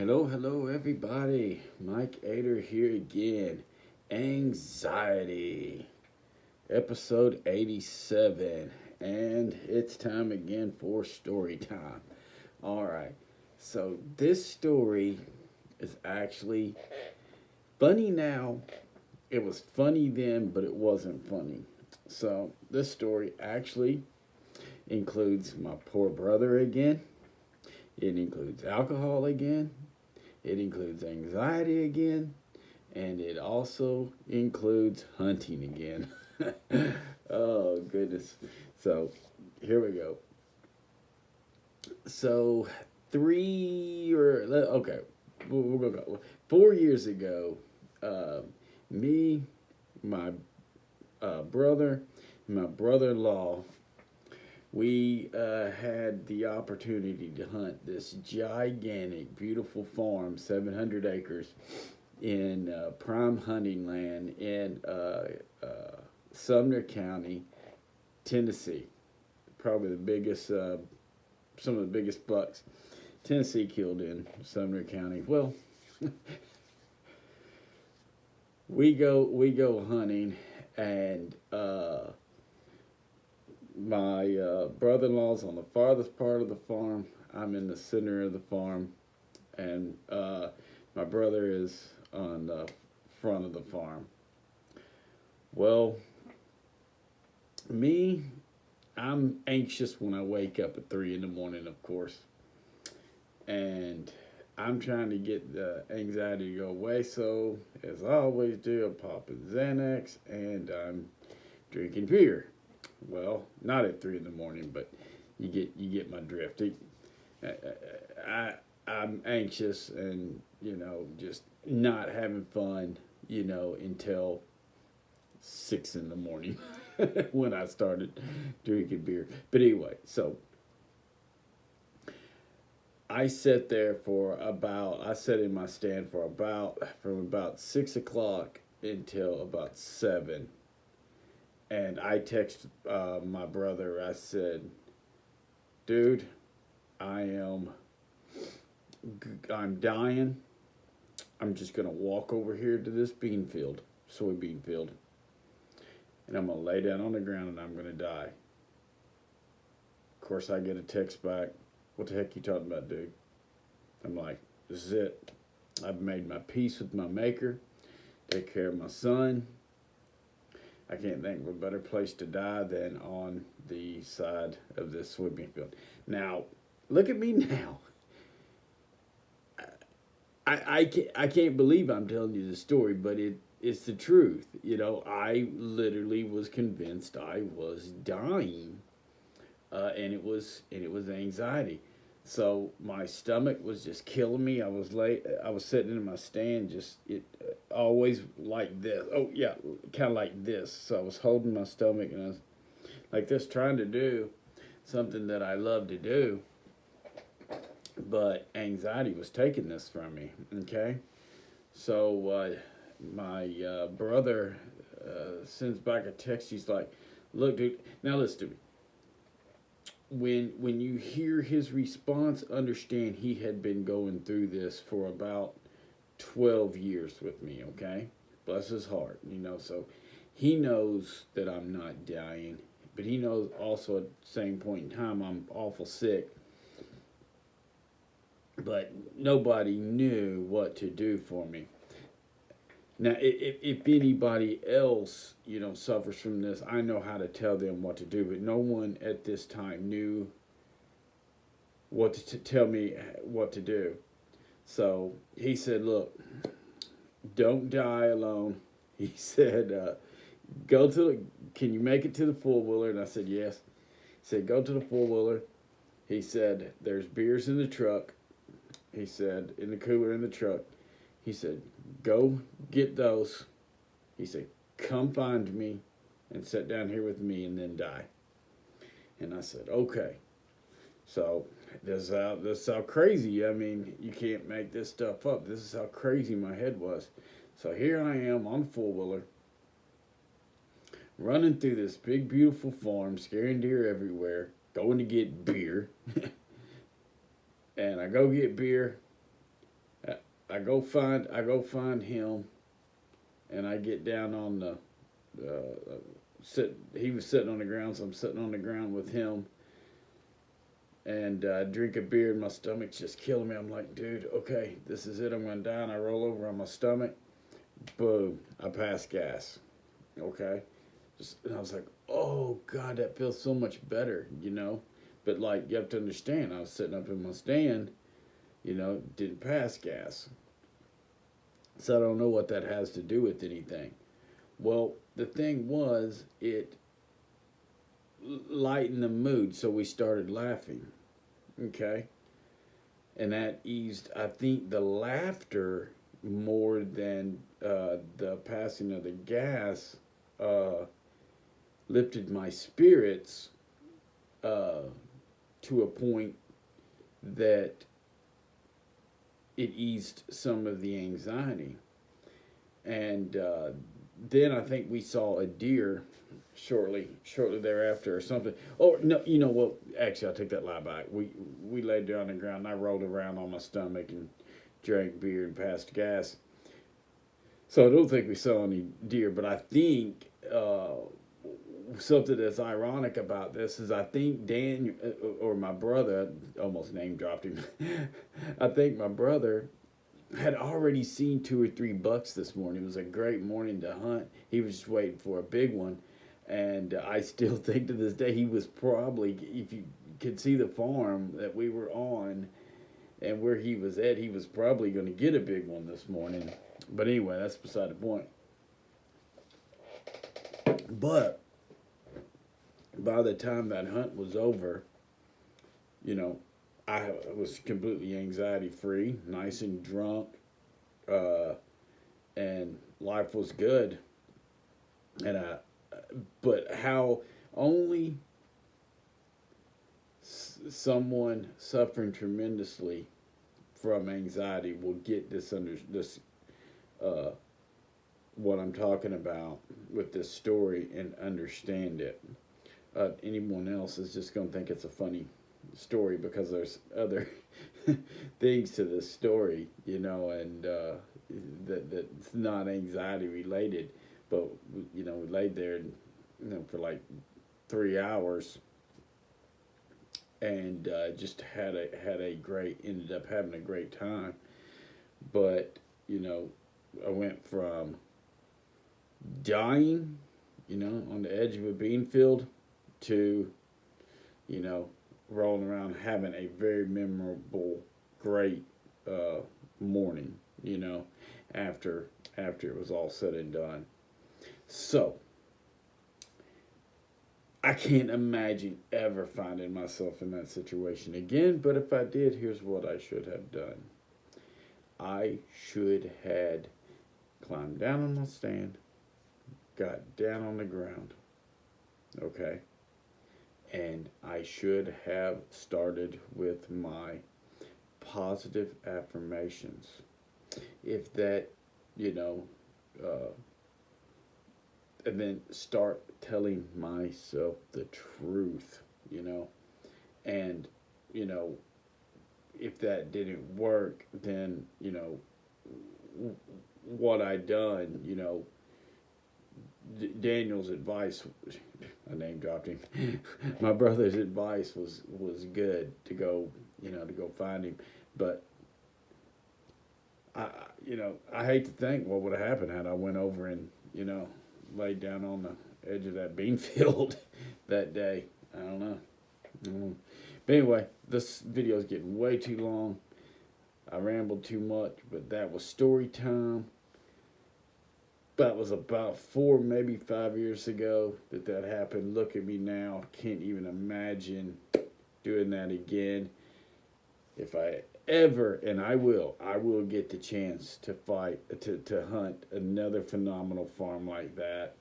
Hello, everybody. Mike Ader here again. Anxiety, episode 87. And it's time again for story time. All right. So, this story is actually funny now. It was funny then, but it wasn't funny. So, this story actually includes my poor brother again. It includes alcohol again. It includes anxiety again, and it also includes hunting again. Oh, goodness. So, here we go. So, okay, we'll go. 4 years ago, uh, me, my brother, my brother in law, we had the opportunity to hunt this gigantic, beautiful farm, 700 acres, in prime hunting land in Sumner County, Tennessee. Probably the biggest, some of the biggest bucks Tennessee killed in Sumner County. Well, we go hunting, and my brother-in-law's on the farthest part of the farm. I'm in the center of the farm, and my brother is on the front of the farm. Well, me, I'm anxious when I wake up at 3 in the morning, of course, and I'm trying to get the anxiety to go away. So, as I always do, I'm popping Xanax and I'm drinking beer. Well, not at 3 in the morning, but you get my drift. I I'm anxious and just not having fun, until 6 in the morning when I started drinking beer. But anyway, so I sat in my stand for from about 6 o'clock until about 7, and I texted my brother. I said, "Dude, I am I'm dying. I'm just gonna walk over here to this soybean field, and I'm gonna lay down on the ground and I'm gonna die." Of course, I get a text back. "What the heck you talking about, dude?" I'm like, "This is it. I've made my peace with my maker. Take care of my son. I can't think of a better place to die than on the side of this soybean field." Now, look at me now. I can't believe I'm telling you the story, but it's the truth. I literally was convinced I was dying, and it was anxiety. So my stomach was just killing me. I was sitting in my stand, just it always like this. Oh yeah, kind of like this. So I was holding my stomach and I was like this, trying to do something that I love to do, but anxiety was taking this from me. Okay, so my brother sends back a text. He's like, "Look, dude. Now listen to me. When you hear his response, understand he had been going through this for about 12 years with me. Okay, bless his heart. So he knows that I'm not dying, but he knows also at the same point in time I'm awful sick. But nobody knew what to do for me. Now, if anybody else, suffers from this, I know how to tell them what to do, but no one at this time knew what to tell me what to do. So he said, "Look, don't die alone." He said, "Go to can you make it to the four wheeler?" And I said, "Yes." He said, "Go to the four wheeler." He said, "There's beers in the truck." He said, "In the cooler in the truck." He said, "Go get those." He said, "Come find me and sit down here with me and then die." And I said, "Okay." So this is how crazy. I mean, you can't make this stuff up. This is how crazy my head was. So here I am on four wheeler, running through this big beautiful farm, scaring deer everywhere, going to get beer, and I go get beer, I go find him, and I get down on the sit. He was sitting on the ground, so I'm sitting on the ground with him, and drink a beer, and my stomach's just killing me. I'm like, dude, okay, this is it. I'm gonna die. And I roll over on my stomach. Boom! I pass gas. Okay, and I was like, oh God, that feels so much better, you know. But like, you have to understand, I was sitting up in my stand, you know, didn't pass gas. So I don't know what that has to do with anything. Well, the thing was, it lightened the mood, so we started laughing. Okay, and that eased, I think, the laughter more than the passing of the gas. Lifted my spirits to a point that it eased some of the anxiety. And then I think we saw a deer shortly thereafter or something. Oh no, you know what? Actually, I'll take that lie back. We laid down on the ground, and I rolled around on my stomach and drank beer and passed gas. So I don't think we saw any deer, but I think something that's ironic about this is I think Dan or my brother, almost name dropped him. I think my brother had already seen 2 or 3 bucks this morning. It was a great morning to hunt. He was just waiting for a big one. And I still think to this day he was probably, if you could see the farm that we were on and where he was at, he was probably going to get a big one this morning. But anyway, that's beside the point. But by the time that hunt was over, you know, I was completely anxiety free, nice and drunk, and life was good. And but how only someone suffering tremendously from anxiety will get this what I'm talking about with this story and understand it. Anyone else is just going to think it's a funny story because there's other things to this story, you know, and that's not anxiety related. But you know, we laid there, you know, for like 3 hours, and just ended up having a great time. But you know, I went from dying, you know, on the edge of a bean field to, you know, rolling around having a very memorable, great morning, you know, after it was all said and done. So, I can't imagine ever finding myself in that situation again, but if I did, here's what I should have done. I should had climbed down on my stand, got down on the ground, okay? And I should have started with my positive affirmations. If that, you know, and then start telling myself the truth, you know. And, you know, if that didn't work, then, you know, what I done, you know, Daniel's advice, I name dropped him. My brother's advice was good to go, you know, to go find him. But you know, I hate to think what would have happened had I went over and, you know, laid down on the edge of that bean field that day. I don't know. But anyway, this video is getting way too long. I rambled too much, but that was story time. That was about 4, maybe 5 years ago that happened. Look at me now. Can't even imagine doing that again. If I ever, and I will get the chance to to hunt another phenomenal farm like that.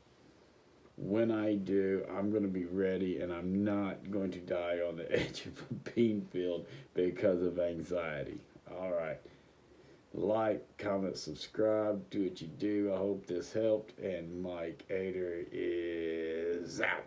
When I do, I'm going to be ready, and I'm not going to die on the edge of a bean field because of anxiety. All right. Like, comment, subscribe, do what you do. I hope this helped, and Mike Ader is out.